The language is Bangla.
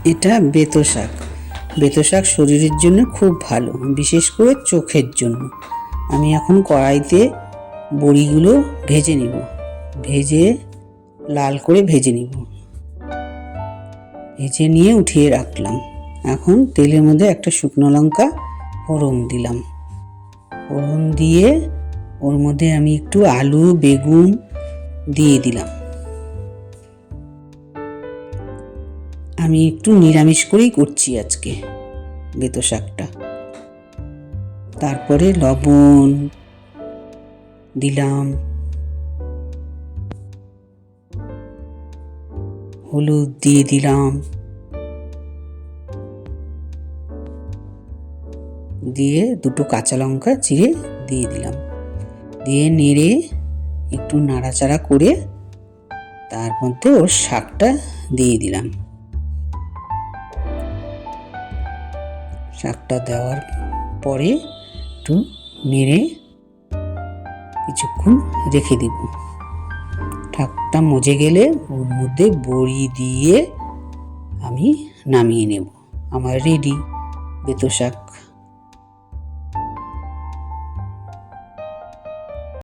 এটা বেতো শাক। বেতো শাক শরীরের জন্য খুব ভালো, বিশেষ করে চোখের জন্য। আমি এখন কড়াইতে বড়িগুলো ভেজে নিব, লাল করে ভেজে নিব। ভেজে নিয়ে উঠিয়ে রাখলাম। এখন তেলের মধ্যে একটা শুকনো লঙ্কা ফোড়ন দিলাম। ফোড়ন দিয়ে ওর মধ্যে আমি একটু আলু বেগুন দিয়ে দিলাম। আমি একটু নিরামিষ করেই করছি আজকে বেতো শাকটা। তারপরে লবণ দিলাম, হলুদ দিয়ে দিলাম, দিয়ে দুটো কাঁচা লঙ্কা চিড়ে দিয়ে দিলাম। দিয়ে নেড়ে একটু নাড়াচাড়া করে তার মধ্যে ওর শাকটা দিয়ে দিলাম। শাকটা দেওয়ার পরে একটু নেড়ে কিছুক্ষণ রেখে দিব। শাকটা মজে গেলে ওর মধ্যে বড়ি দিয়ে আমি নামিয়ে নেব। আমার রেডি বেতো শাক।